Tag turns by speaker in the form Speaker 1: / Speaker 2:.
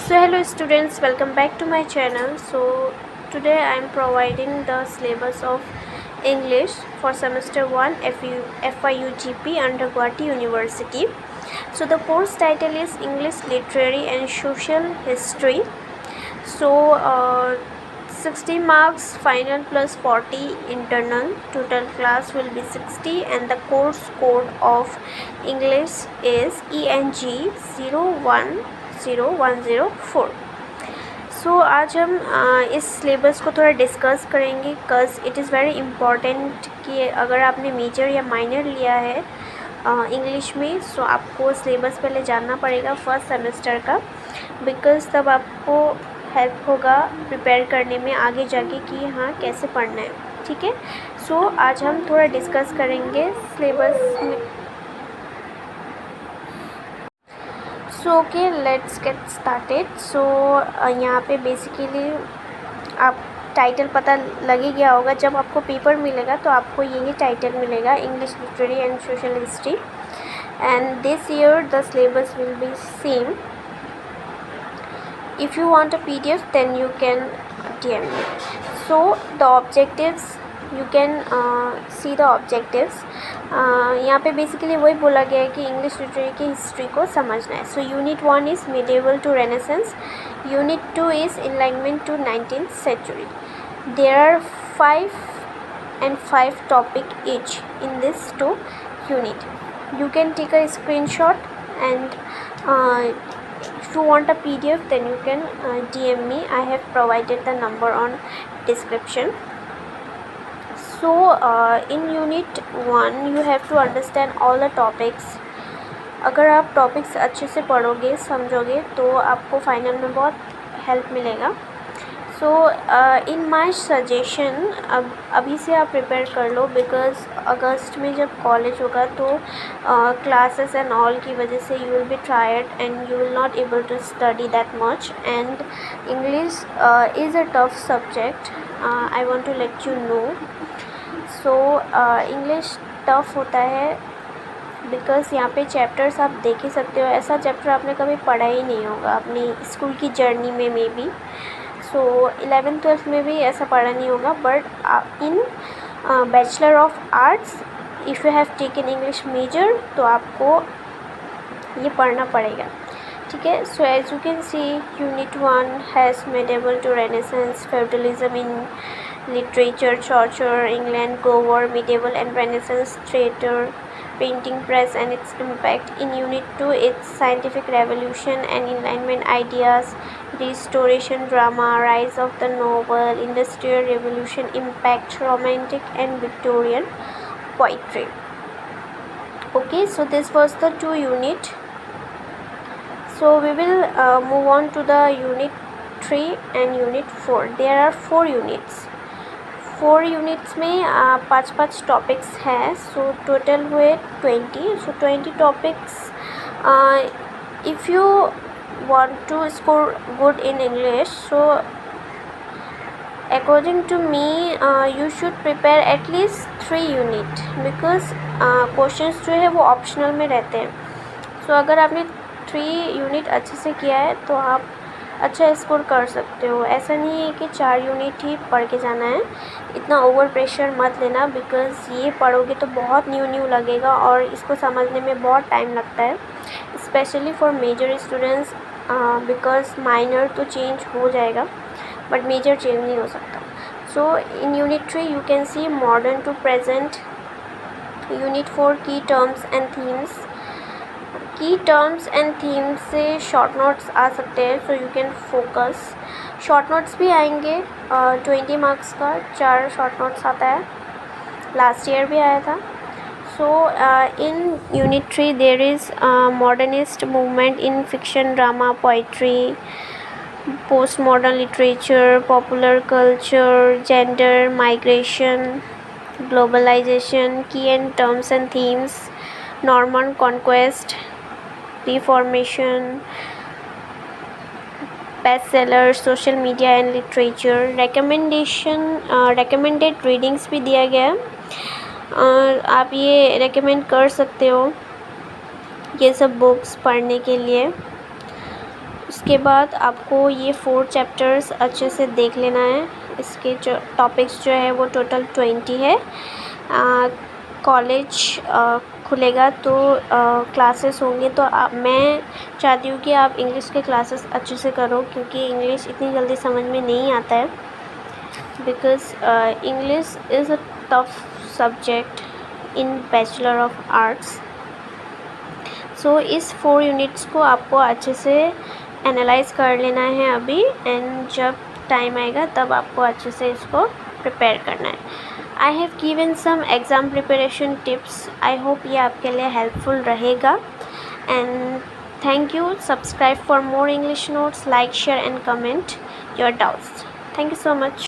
Speaker 1: So hello students, welcome back to my channel. So today I am providing the syllabus of English for semester 1 FIUGP under Guwahati University. So the course title is English Literary and Social History. So 60 marks final plus 40 internal. Total class will be 60 and the course code of English is ENG 010104. सो आज हम इस syllabus को थोड़ा discuss करेंगे because it is very important कि अगर आपने major या माइनर लिया है इंग्लिश में सो आपको सिलेबस पहले जानना पड़ेगा फर्स्ट सेमेस्टर का बिकॉज तब आपको हेल्प होगा प्रिपेयर करने में आगे जाके कि हाँ कैसे पढ़ना है. ठीक है. सो आज हम थोड़ा डिस्कस करेंगे सिलेबस में. So okay let's get started. So यहाँ पे बेसिकली आप टाइटल पता लग ही गया होगा. जब आपको पेपर मिलेगा तो आपको यही टाइटल मिलेगा, English literary and social history. And this year the syllabus will be same. If you want a PDF then you can DM me. So the objectives you can see the objectives. यहाँ पे basically वही बोला गया है कि English literary की history को समझना है. So unit 1 is medieval to renaissance, unit 2 is enlightenment to 19th century. There are 5 topic each in this 2 unit. You can take a screenshot and if you want a PDF then you can DM me. I have provided the number on description. So in unit 1 you have to understand all the topics. अगर आप topics अच्छे से पढ़ोगे समझोगे तो आपको final में बहुत हेल्प मिलेगा. सो इन माई सजेशन अभी से आप प्रिपेयर कर लो बिकॉज अगस्त में जब कॉलेज होगा तो क्लासेस एंड ऑल की वजह से you will be tired and you will not able to study that much. And English is a tough subject. I want to let you know. So English tough होता है because यहाँ पे chapters आप देख ही सकते हो. ऐसा चैप्टर आपने कभी पढ़ा ही नहीं होगा अपनी स्कूल की जर्नी में मे बी. सो 11th-12th में भी ऐसा पढ़ा नहीं होगा. But in bachelor of arts if you have taken English major तो आपको ये पढ़ना पड़ेगा. ठीक है. So as you can see unit 1 has medieval to renaissance, feudalism in literature, Chaucer, England, Go-War, medieval and Renaissance theatre, printing press and its impact. In unit 2 it's scientific revolution and enlightenment ideas, restoration drama, rise of the novel, industrial revolution impact, romantic and Victorian poetry. Okay, so this was the 2 unit. So we will move on to the unit 3 and unit 4. There are 4 units. 4 units में 5 topics हैं. So total हुए 20. So 20 topics. If you want to score good in English so according to me you should prepare at least 3 unit because questions जो है वो optional में रहते हैं. सो अगर आपने 3 यूनिट अच्छे से किया है तो आप अच्छा स्कोर कर सकते हो. ऐसा नहीं है कि 4 यूनिट ही पढ़ के जाना है. इतना ओवर प्रेशर मत लेना बिकॉज़ ये पढ़ोगे तो बहुत न्यू लगेगा और इसको समझने में बहुत टाइम लगता है specially for major students because minor तो चेंज हो जाएगा बट मेजर चेंज नहीं हो सकता. So in unit 3 you can see modern to present. Unit 4 key terms and themes. Key terms and themes से शॉर्ट नोट्स आ सकते हैं so you can focus. Short notes भी आएंगे 20 मार्क्स का 4 शॉर्ट नोट्स आता है. लास्ट ईयर भी आया था. So in unit 3 there is modernist movement in fiction, drama, poetry, post modern literature, popular culture, gender, migration, globalisation. Key and terms and themes, Norman Conquest, reformation, bestseller, social media and literature. recommended readings भी दिया गया है. आप ये recommend कर सकते हो ये सब बुक्स पढ़ने के लिए. उसके बाद आपको ये 4 चैप्टर्स अच्छे से देख लेना है। इसके जो टॉपिक्स जो है वो टोटल 20 है। कॉलेज खुलेगा तो क्लासेस होंगे, तो मैं चाहती हूँ कि आप इंग्लिश के क्लासेस अच्छे से करो, क्योंकि इंग्लिश इतनी जल्दी समझ में नहीं आता है। Because English is a tough subject in bachelor of Arts. So इस 4 यूनिट्स को आपको अच्छे से एनालाइज कर लेना है अभी, एंड जब टाइम आएगा तब आपको अच्छे से इसको प्रिपेयर करना है। I have given some exam preparation tips. I hope ये आपके लिए हेल्पफुल रहेगा। And thank you. Subscribe for more English notes, like, share and comment your doubts. Thank you so much.